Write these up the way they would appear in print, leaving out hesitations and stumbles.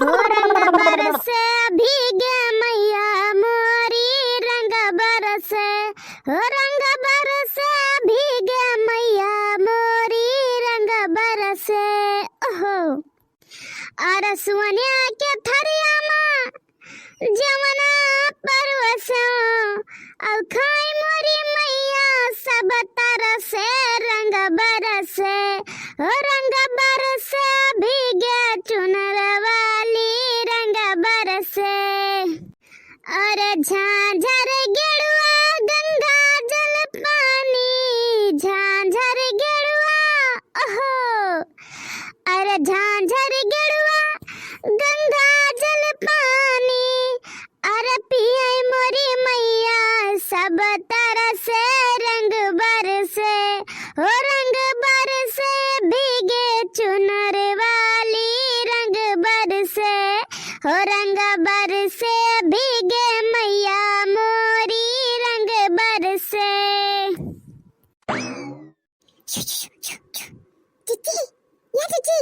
हो रंग बरसे भीगे मैया मोरी रंग बरसे हो रंग बरसे भीगे मैया मोरी रंग बरसे ओहो और सुनिया के थरिया माँ जमना परवसो और खाई मोरी मैया सब तरसे रंग बरसे हो रंग बरसे भीगे चुनर वाली रंग बरसे और झांझर गेरुआ गंगा जल पानी झांझर गेरुआ ओहो और झांझर गेरुआ गंगा जल पानी और पिए मोरी मैया सब तरसे रंग बरसे हो रंग बरसे भीगे चुनर वाली रंग बरसे हो रंग बरसे भीगे मैया मोरी रंग बरसे। चिची ये चिची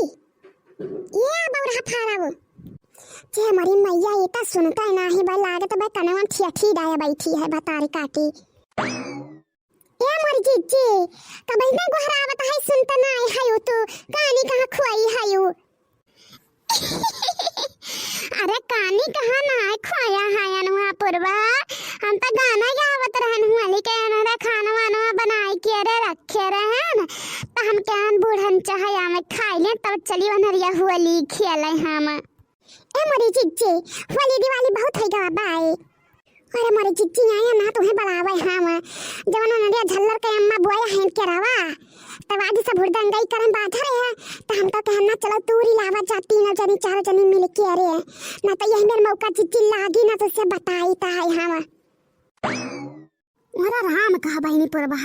ये बौरा फाराव जे हमारी मैया ये तो सुनता है ना ही भाई लागत भाई कनवा ठिठी डाया बैठी है बतारे काटी ये मोरी चिची कब इतना गोहरावत है सुनता ना है हायो तो कहानी कहां खुआई हायो अरे कहानी कहां ना है खुआया है अनुआ पुरवा हम तो गाना गावत रहन हुआ लेकिन हमारा खाना वाना बनाई के रे रखे रहन तो हम क्या बूढ़न चाहे में खाई ले तब चली वनरिया हुआ ली खेले हम ए मोरी चिच्ची होली दिवाली बहुत है गा बाय अरे मोरी चिच्ची आया ना तुम्हें बुलावे हम जवाना नदिया झल्लर के अम्मा बुआया है के रावा तब आज सब हुड़दंगई करन बाधा रहे तो हम तो कहना चलो तूरी लावा जाती ना जनी चार जनी मिल के अरे ना तो यही मेरे मौका चिच्ची लागी ना तो से बताई ता है हम मोरा राम कहा बहनी पुरबा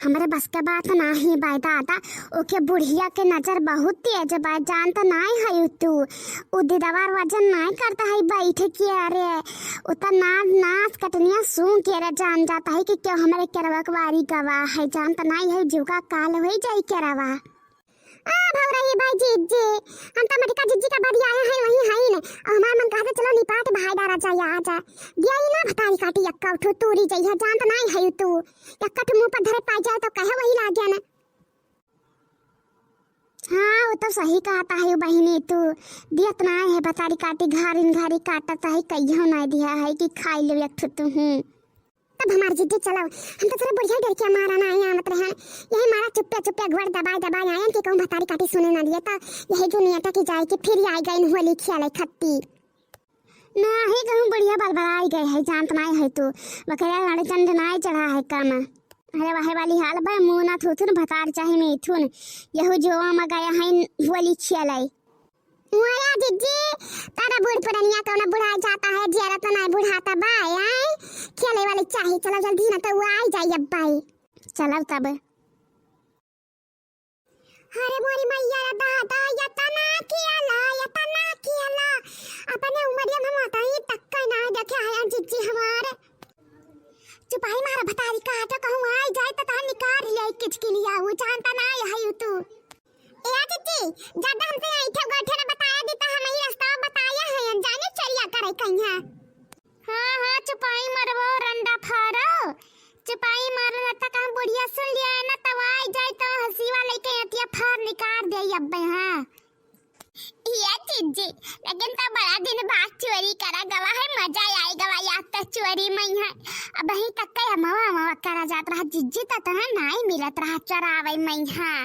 हमारे बस के बात ना ही बाय दादा ओके बुढ़िया के नजर बहुत तेज बा जानता नहीं है तू उदिदवार वजन नहीं करता है बैठ के अरे उतना नाच कटनिया सुन के रे जान जाता है कि क्यों हमारे केरवा वारी गवा है जानता नहीं है जुगा काल हो जाई केरवा आ भौरई भाई जीजी हम तो मटिका जीजी का बाड़ी आया है वही है ने हमार मन कहते चलो निपाट भाई दारा चाहिए आ जा दिया ही ना भतारी काटी यक्का उठो तूरी जइहा जानत नहीं है तू यक्का मुंह पर धरे पाई जाए तो कहे वही लाग गया ना हाँ वो तो सही कहता है बहनी तू दियत ना है भतारी काटी घारिन घारी काटता है कहियो ना दिया है कि खाई ले एक तू तब हमारी जिद्दी चलाओ हम तो थोड़ा बढ़िया डर के मारा ना आया मत रहे यही मारा चुप्पे चुप्पे घोड़ दबाए दबाए आए कि कहूं भतारी काटी सुने ना दिए तो यही दुनिया तक जाए कि फिर आई गई होली खेले खट्टी ना ही कहूं बढ़िया बलबलाई गए है जानत नहीं है तू बकरिया लड़े चंद नहीं चढ़ा है काम अरे वाहे वाली हाल बा मुंह ना थुथुन भतार चाहे में थुन यहू जो म गया है होली खेले मोया जिज्जी तारा बूढ़ पुरनिया कौन बुढ़ा जाता है जियारा तो नहीं बुढ़ाता बाय आई खेले वाले चाहिए चलो जल्दी ना तो वो आई जाए अब बाई चलो तब अरे मोरी मैया दादा यतना कियाला अपने उमरिया में माता ही तक्का ना देखे है जिज्जी हमारे चुपाई मारा भतारी का तो कहूं आई जाए तो ता निकाल ले किचकी लिया वो जानता ना है तू ए जिज्जी ज्यादा हमसे ऐठे गठे ने बताया देता हम ही रास्ता बताया है जाने चलिया करे कहिया हां चुपाई मरबो रंडा फारो चुपाई मारना तक हम बुढ़िया सुन लिया ना तब आई जाए तो हंसी वाले के अतिया फार निकाल दे अब्बे हां ये जिज्जी लेकिन तो बड़ा दिन बाद चोरी करा गवा है मजा आएगा याद तो चोरी में है अब ही तक का मवा करा जात रहा जिज्जी तो नहीं मिलत रहा चरावे में हां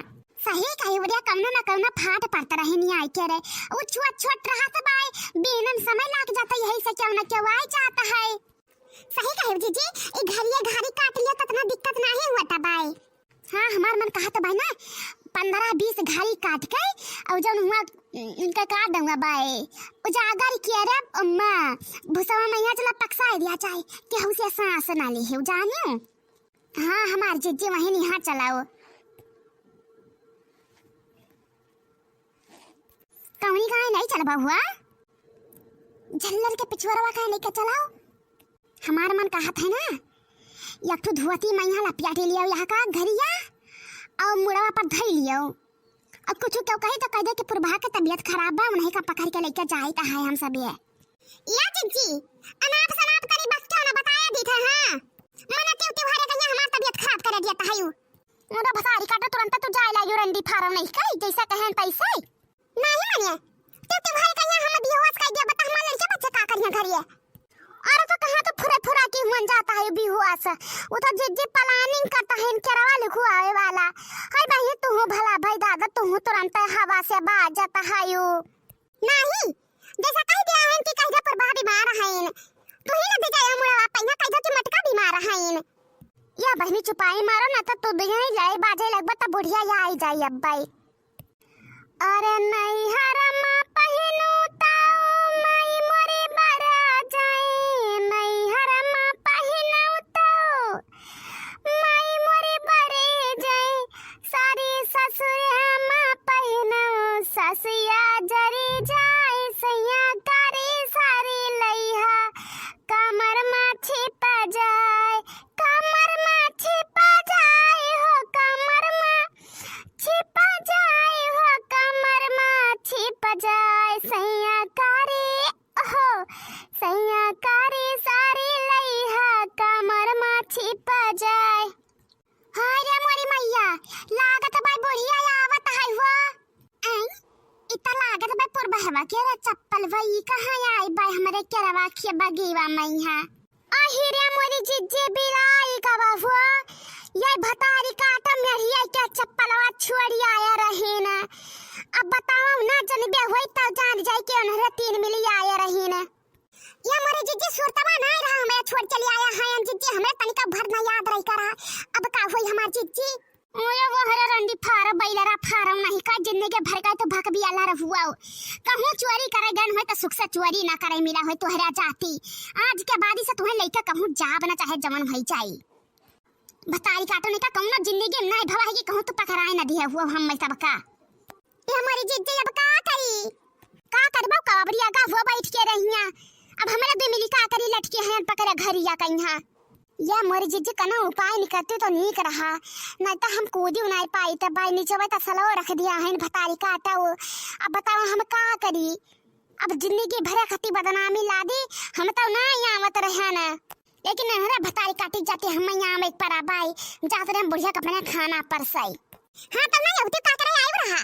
सही कही बढ़िया कमना ना कमना फाट पड़ता रहे नहीं आई के रे वो छोट रहा सब आए बेनन समय लग जाता यही से क्यों ना क्यों आई जाता है सही कही जीजी ए घरी काट लिया तो इतना दिक्कत नहीं हुआ तबाई हां हमार मन कहा तो भाई ना 15-20 घरी काट के और जब हुआ इनका काट दूंगा बाय ओ जागर किया रे अम्मा भुसवा मैया चला पक्सा दिया चाहे कि उसे सांस ना ली है जानियो हां हमार जीजी वहीं यहां चलाओ कौनी कहाँ नहीं चलबा हुआ झल्लर के पिछवाड़ा कहाँ लेके चलाओ हमारा मन कहत है ना एक तो धुआती मैया लपियाटे लियो यहाँ का घरिया और मुड़वा पर धर लियो अब कुछ क्यों कहे तो कह दे कि प्रभा के तबीयत खराब बा, उन्हीं का पकड़ के लेकर जाए ता है हम सब ये। या चिज्जी अनाप शनाप करी बस क्यों ना बताया दी थे। हां मने क्यों त्योहार के हमार तबीयत खराब कर दिया ता है यू। मोरा भसारी काटा तुरंत तो जाए लागियो रंडी फारम नहीं कई जैसा कहें तैसे नहीं मानिए। त्योहार के हम बेहोश कर दिया, बता हमारे लड़के बच्चे का करिया घरिए। और तो कहां तो फुरा फुरा के मन जाता है बेहोश। वो तो जे प्लानिंग करता है करवा लिखो आवे वाला हाय भाई तू हो भला भाई दादा तू हो तुरंत हवा से बाज जाता है यू। नहीं जैसा कह दिया है कि कहीं पर बा बीमार है तू ही ना दे जाए मोरा पहिया कहीं कि मटका बीमार है या बहनी चुपाई मारो ना तो दुनिया ही जाए बाजे लगबा त बुढ़िया या आई जाई अब भाई। अरे नहीं हरमा पहनू ताऊ माई मोरे बरा जाए, नहीं हरमा पहनू ताऊ माई मोरे बरे जाए, सारी ससुर हमा पहनू ससिया जरी जाए, सैया करे सारी लइहा कमर में छिप जाए, कमर में छिप जाए हो, कमर में छिप जाए हो, कमर में छिप जाए, सैया करे हो सैया करे सारी लइहा कमर में छिप जाए। हाय रे मोरी मैया लागत भाई बुढ़िया आवत है वो आई इतना लागत भाई पुरबहवा के रे चप्पल वही कहां आई भाई हमरे केरवा के बगीवा मैया आहिरे मोरी जिज्जे बिलाई का बाबू ये भतारी काटा मेरिया के चप्पलवा छोड़ी आया रहे ना। अब बताओ ना जनबे होई त जान जाए के उन्हरे 3 मिली आया रहे ना। ये मोरी जिज्जे सुरतवा ना रहा हमें छोड़ चली आया है जिज्जे हमें तनिका भर ना याद रही करा। अब का होई हमार जिज्जे ओए वो हरे रंडी फार बैलरा फारम नहीं का जिंदगी भर का तो भक भी अल्लाह रहुआ कहूं चोरी करे गन है तो सुख से चोरी ना करे मिला है तोहरा जाती आज के बाद से तुम्हें लेके कहूं जाब ना चाहे जमन भई जाई बताई काटो नहीं का कहूं ना जिंदगी में नहीं भवाई की कहूं तो पकड़ाए ना दिया हुआ हम मैं तब का ये हमारी जिद्दी अब का करबो काबरिया का वो बैठ के रहिया अब हमरा दे मिली का करी लटके हैं पकड़े घरिया कहिया या मोरी जिज्जी कना उपाय निकलते तो नहीं कर रहा नहीं तो हम कूदी नहीं पाई तब भाई नीचे तो सलो रख दिया है भतारी काटा वो। अब बताओ हम का करी अब जिंदगी भरे खती बदनामी ला दी हम तो ना यहाँ मत रहे ना लेकिन हमारा भतारी काटी जाती हम यहाँ में पर बाई जाते रहे बुढ़िया कपड़े खाना परसाई। हाँ तो नहीं होती का करे आयु रहा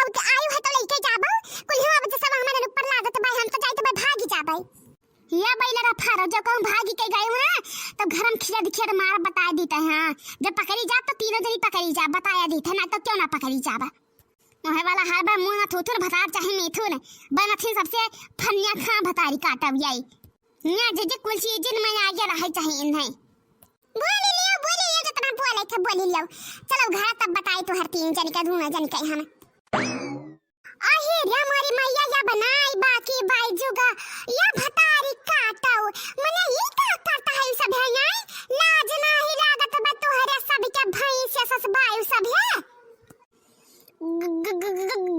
अब आयु है तो लेके जाबो कुल अब तो सब हमारे ऊपर लागत भाई हम तो जाई तो भागी जाबो या बैलरा फारो जब कहूं भागी के गए हैं तो घर में खिया दिखिया मार बता देते हैं। जब पकड़ी जा तो तीनों जनी पकड़ी जा बताया देते ना तो क्यों ना पकड़ी जाबा मोहे वाला हार बा मुंह थोथुर भतार चाहे मेथुन बनथी सबसे फनिया खा भतारी काटब जाई ना जे कुल चीज में आगे रहे चाहे इन्हें बोली लियो जितना बोले थे बोली लियो चलो घर तब बताई तो हर 3 जन का दूना जन के हम आही रे हमारी मैया या बनाई बाकी बाई जुगा या भतारी काटाओ मने ई का करता है सब है नहीं लाज नहीं लागत बा तोहरे सब के भैंस से सस बाई सब है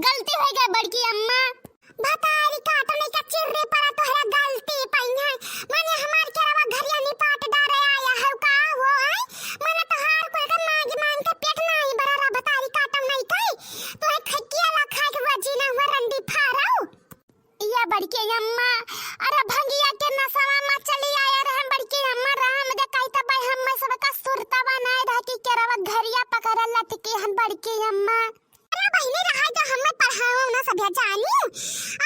गलती हो गई बड़की अम्मा भतारी काटने का चिर्रे पर तोहरा गलती पई है मने हमार केरवा घरिया निपाट डारे आया है का हो आई मने तो हार कोई का मांग के पेट नहीं बराबर भतारी काटम नहीं कई तो है खकिया ला खा के वजीना हुआ रंडी फाराओ या बड़के अम्मा अरे भंगिया के नसवा में चली आया रहे बड़के अम्मा राम दे कई त भाई हम सब का सुरता बनाए रह के केरवा घरिया पकड़ लट के हम बड़के अम्मा अरे बहिनी रहा जो हम पढ़ाओ ना सब जानी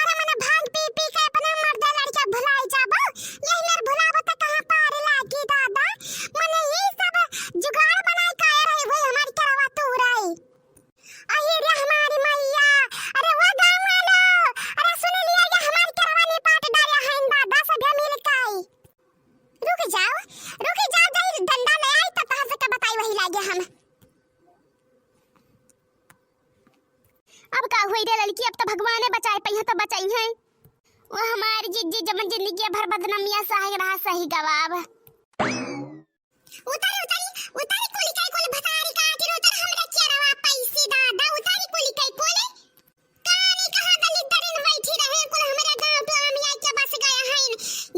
अरे मने भांग पी पी के अपना मर्द लड़का भुलाई जाबो यही मेर भुलाबो त कहां पार लागी दादा मने ये सब जुगाड़ बनाए का रहे भाई हमारी केरवा तोराई अही रे हमारी मैया अरे वो गांव वालो अरे सुन लिया ये हमारी केरवा ने पाट डाला है दादा सब मिल काई रुक जाओ दई डंडा ले आई तो तहर से बताई वही लागे हम अब का हुई रे लड़की अब तो भगवान ने बचाए पहिया तो बचाई है वो हमारी जिज्जी जमन जिंदगी भर बदनामिया सही रहा सही गवाब उतारी कोली काय कोले भतारी काटी उतर हमरे केरवा पैसे दादा उतारी कोली काय कोले कहानी कहां दलित दरिन बैठी रहे कुल हमरे गांव टोला में आई के बस गया है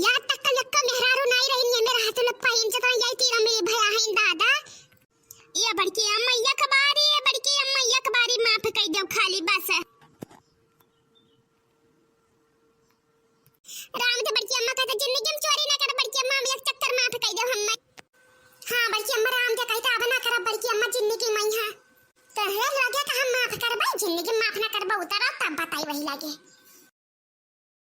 या तक लक्का मेहरारू नहीं रही मेरा हाथ में पैन जता यही तीरा मेरे भया है दादा ये बड़की अम्मा या कबारी माफ कर दो खाली तो जिंदगी में चोरी ना कर बड़की अम्मा, एक चक्कर माफ कर दो हम। हां बड़की अम्मा राम के कहता अब ना कर बड़की अम्मा जिंदगी में हां तो है लगे कि हम माफ करबे, जिंदगी माफ ना करबे उतर तब बताई वही लगे।